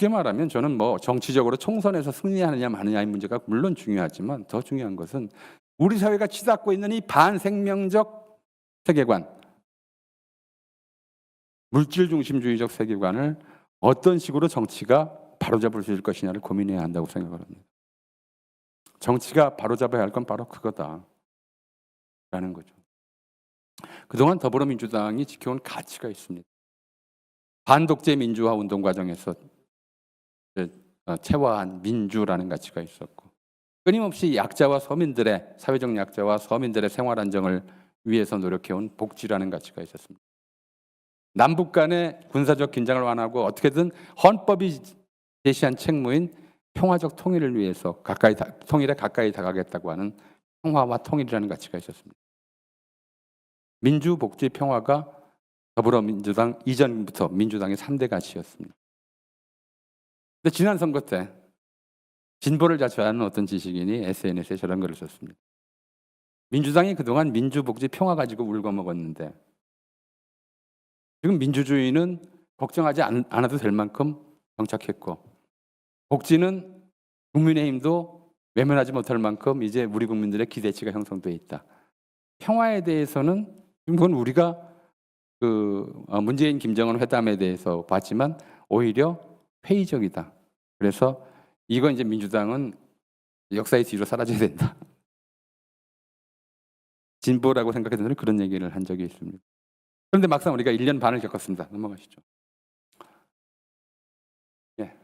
쉽게 말하면 저는 뭐 정치적으로 총선에서 승리하느냐 마느냐의 문제가 물론 중요하지만 더 중요한 것은 우리 사회가 치닫고 있는 이 반생명적 세계관, 물질 중심주의적 세계관을 어떤 식으로 정치가 바로잡을 수 있을 것이냐를 고민해야 한다고 생각을 합니다. 정치가 바로잡아야 할 건 바로 그거다라는 거죠. 그동안 더불어민주당이 지켜온 가치가 있습니다. 반독재 민주화 운동 과정에서 체화한 민주라는 가치가 있었고, 끊임없이 약자와 서민들의 사회적 약자와 서민들의 생활 안정을 위해서 노력해온 복지라는 가치가 있었습니다. 남북 간의 군사적 긴장을 완화하고 어떻게든 헌법이 제시한 책무인 평화적 통일을 위해서 통일에 가까이 다가가겠다고 하는 평화와 통일이라는 가치가 있었습니다. 민주, 복지, 평화가 더불어민주당 이전부터 민주당의 3대 가치였습니다. 근데 지난 선거 때 진보를 자처하는 어떤 지식인이 SNS에 저런 글을 썼습니다. 민주당이 그동안 민주, 복지, 평화 가지고 울거먹었는데 지금 민주주의는 걱정하지 않아도 될 만큼 정착했고, 복지는 국민의힘도 외면하지 못할 만큼 이제 우리 국민들의 기대치가 형성돼 있다. 평화에 대해서는 그건 우리가 문재인 김정은 회담에 대해서 봤지만 오히려 회의적이다. 그래서 이건 이제 민주당은 역사의 뒤로 사라져야 된다. 진보라고 생각했던 사람이 그런 얘기를 한 적이 있습니다. 그런데 막상 우리가 1년 반을 겪었습니다. 넘어가시죠. 예.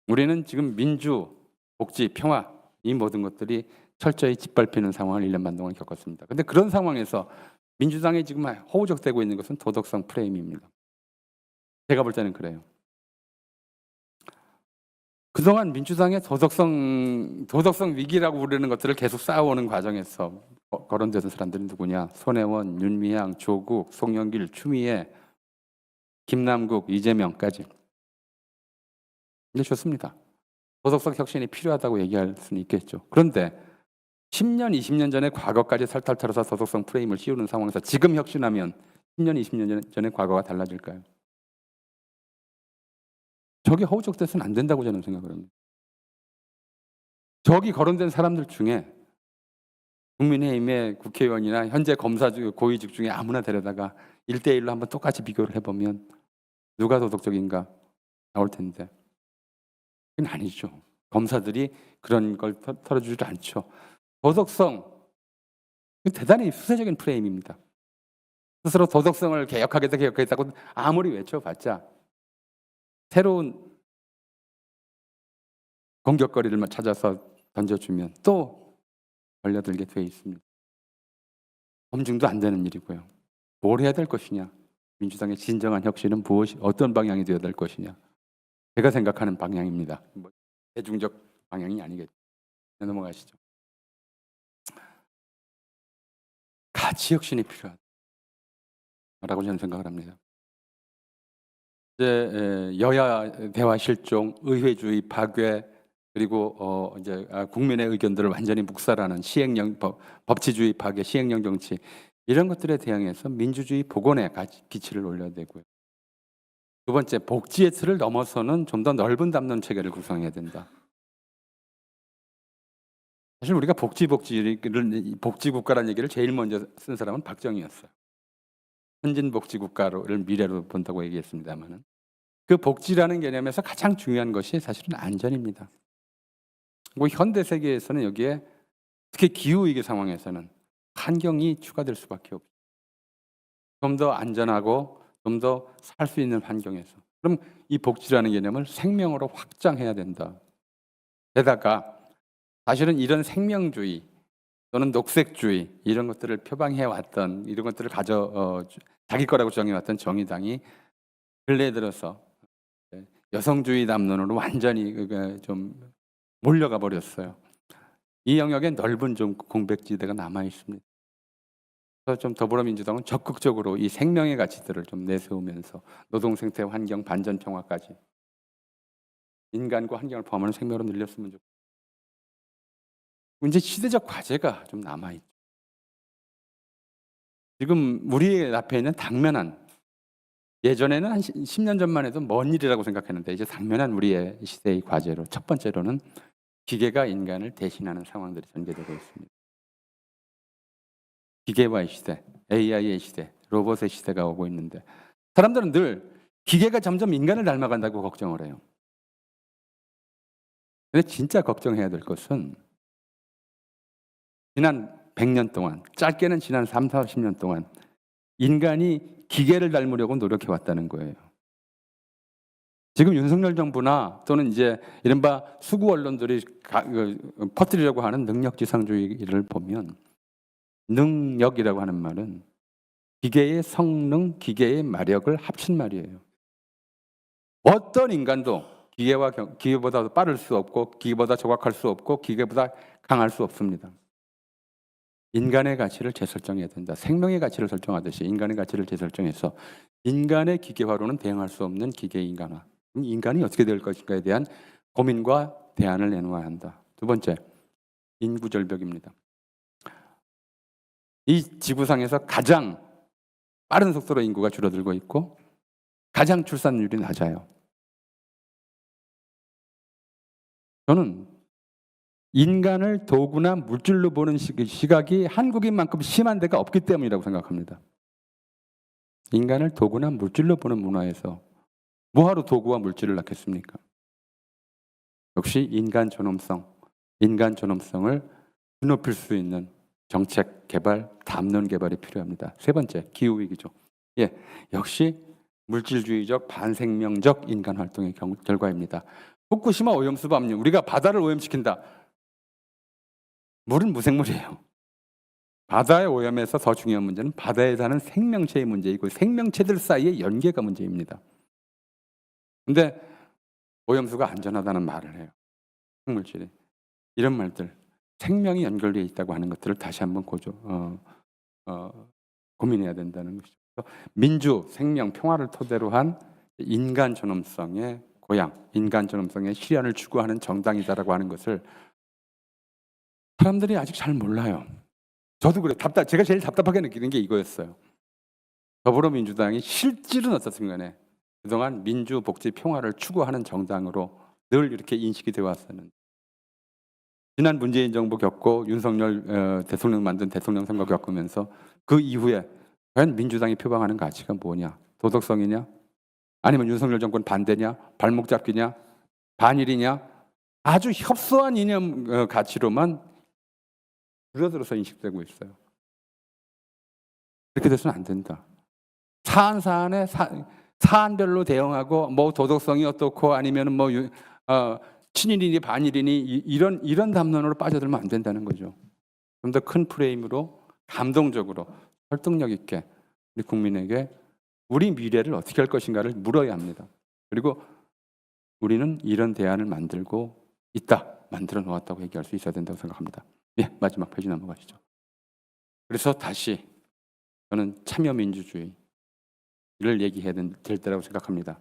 우리는 지금 민주, 복지, 평화 이 모든 것들이 철저히 짓밟히는 상황을 1년 반 동안 겪었습니다. 그런데 그런 상황에서 민주당이 지금 허우적대고 있는 것은 도덕성 프레임입니다. 제가 볼 때는 그래요. 그동안 민주당의 도덕성 위기라고 부르는 것들을 계속 쌓아오는 과정에서 거론되던 사람들이 누구냐? 손혜원, 윤미향, 조국, 송영길, 추미애, 김남국, 이재명까지. 근데 좋습니다. 도덕성 혁신이 필요하다고 얘기할 수는 있겠죠. 그런데 10년, 20년 전에 과거까지 살탈 털어서 도덕성 프레임을 씌우는 상황에서 지금 혁신하면 10년, 20년 전의 과거가 달라질까요? 저게 허우적대서는 안 된다고 저는 생각을 합니다. 저기 거론된 사람들 중에 국민의힘의 국회의원이나 현재 검사 고위직 중에 아무나 데려다가 1대1로 한번 똑같이 비교를 해보면 누가 도덕적인가 나올 텐데 그건 아니죠. 검사들이 그런 걸 털어주지 않죠. 도덕성, 대단히 수세적인 프레임입니다. 스스로 도덕성을 개혁하겠다고 아무리 외쳐봤자 새로운 공격거리를 찾아서 던져주면 또 걸려들게 돼 있습니다. 검증도 안 되는 일이고요. 뭘 해야 될 것이냐? 민주당의 진정한 혁신은 어떤 방향이 되어야 될 것이냐? 제가 생각하는 방향입니다. 대중적 방향이 아니겠죠. 넘어가시죠. 가치 혁신이 필요하다라고 저는 생각을 합니다. 이제 여야 대화 실종, 의회주의 파괴, 그리고 이제 국민의 의견들을 완전히 묵살하는 법치주의 파괴, 시행령 정치 이런 것들에 대항해서 민주주의 복원에 기치를 올려야 되고요. 두 번째, 복지의 틀을 넘어서는 좀 더 넓은 담론 체계를 구성해야 된다. 사실 우리가 복지국가라는 얘기를 제일 먼저 쓴 사람은 박정희였어요. 선진복지국가를 미래로 본다고 얘기했습니다만 그 복지라는 개념에서 가장 중요한 것이 사실은 안전입니다. 뭐 현대 세계에서는 여기에 특히 기후위기 상황에서는 환경이 추가될 수밖에 없죠. 좀 더 안전하고 좀 더 살 수 있는 환경에서. 그럼 이 복지라는 개념을 생명으로 확장해야 된다. 게다가 사실은 이런 생명주의 또는 녹색주의 이런 것들을 표방해왔던 이런 것들을 자기 거라고 주장해왔던 정의당이 근래에 들어서 여성주의 담론으로 완전히 좀 몰려가 버렸어요. 이 영역에 넓은 좀 공백지대가 남아 있습니다. 그래서 좀 더불어민주당은 적극적으로 이 생명의 가치들을 좀 내세우면서 노동 생태 환경 반전 평화까지 인간과 환경을 포함하는 생명으로 늘렸으면 좋겠습니다. 이제 시대적 과제가 좀 남아 있죠. 지금 우리 앞에 있는 당면한 예전에는 한 10년 전만 해도 먼 일이라고 생각했는데 이제 당면한 우리의 시대의 과제로 첫 번째로는 기계가 인간을 대신하는 상황들이 전개되고 있습니다. 기계화의 시대, AI의 시대, 로봇의 시대가 오고 있는데 사람들은 늘 기계가 점점 인간을 닮아간다고 걱정을 해요. 근데 진짜 걱정해야 될 것은 지난 100년 동안, 짧게는 지난 3, 40년 동안 인간이 기계를 닮으려고 노력해 왔다는 거예요. 지금 윤석열 정부나 또는 이제 이른바 수구 언론들이 퍼뜨리려고 하는 능력지상주의를 보면 능력이라고 하는 말은 기계의 성능, 기계의 마력을 합친 말이에요. 어떤 인간도 기계보다 빠를 수 없고 기계보다 정확할 수 없고 기계보다 강할 수 없습니다. 인간의 가치를 재설정해야 된다. 생명의 가치를 설정하듯이 인간의 가치를 재설정해서 인간의 기계화로는 대응할 수 없는 기계의 인간화. 그럼 인간이 어떻게 될 것인가에 대한 고민과 대안을 내놓아야 한다. 두 번째, 인구 절벽입니다. 이 지구상에서 가장 빠른 속도로 인구가 줄어들고 있고 가장 출산율이 낮아요. 저는 인간을 도구나 물질로 보는 시각이 한국인만큼 심한 데가 없기 때문이라고 생각합니다. 인간을 도구나 물질로 보는 문화에서 뭐하러 도구와 물질을 낳겠습니까? 역시 인간 존엄성을 드높일 수 있는 정책 개발, 담론 개발이 필요합니다. 세 번째, 기후 위기죠. 역시 물질주의적 반생명적 인간 활동의 결과입니다. 후쿠시마 오염수 방류, 우리가 바다를 오염시킨다. 물은 무생물이에요. 바다의 오염에서 더 중요한 문제는 바다에 사는 생명체의 문제이고 생명체들 사이의 연계가 문제입니다. 근데 오염수가 안전하다는 말을 해요. 핵물질이. 이런 말들, 생명이 연결되어 있다고 하는 것들을 다시 한번 고민해야 된다는 것이죠. 민주, 생명, 평화를 토대로 한 인간 존엄성의 고향, 인간 존엄성의 실현을 추구하는 정당이다라고 하는 것을 사람들이 아직 잘 몰라요. 저도 그래. 제가 제일 답답하게 느끼는 게 이거였어요. 더불어민주당이 실질은 어떻든 간에 그동안 민주, 복지, 평화를 추구하는 정당으로 늘 이렇게 인식이 되어 왔었는데 지난 문재인 정부 겪고 윤석열 대통령 만든 대통령 선거 겪으면서 그 이후에 과연 민주당이 표방하는 가치가 뭐냐? 도덕성이냐? 아니면 윤석열 정권 반대냐? 발목 잡기냐? 반일이냐? 아주 협소한 이념 가치로만 줄어들어서 인식되고 있어요. 그렇게 돼서는 안 된다. 사안에 사안별로 대응하고 뭐 도덕성이 어떻고 아니면 뭐 친일이니 반일이니 이런 담론으로 빠져들면 안 된다는 거죠. 좀 더 큰 프레임으로 감동적으로 설득력 있게 우리 국민에게 우리 미래를 어떻게 할 것인가를 물어야 합니다. 그리고 우리는 이런 대안을 만들고 있다, 만들어 놓았다고 얘기할 수 있어야 된다고 생각합니다. 마지막 페이지 넘어가시죠. 그래서 다시 저는 참여민주주의를 얘기해야 될 때라고 생각합니다.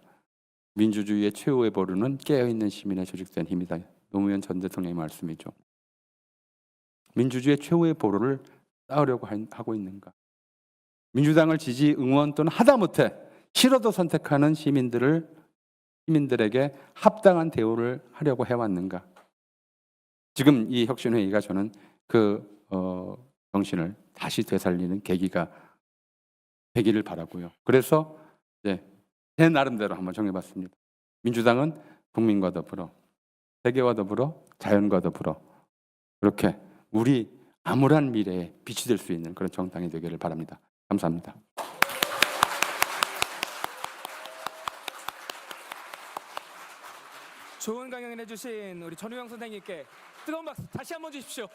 민주주의의 최후의 보루는 깨어있는 시민의 조직된 힘이다. 노무현 전 대통령의 말씀이죠. 민주주의의 최후의 보루를 쌓으려고 하고 있는가? 민주당을 지지, 응원 또는 하다못해 싫어도 선택하는 시민들에게 합당한 대우를 하려고 해왔는가? 지금 이 혁신회의가 저는 그 정신을 다시 되살리는 계기가 되기를 바라고요. 그래서 제 나름대로 한번 정해봤습니다. 민주당은 국민과 더불어, 세계와 더불어, 자연과 더불어 그렇게 우리 암울한 미래에 빛이 될 수 있는 그런 정당이 되기를 바랍니다. 감사합니다. 좋은 강연을 해주신 우리 전우영 선생님께 뜨거운 박수 다시 한번 주십시오.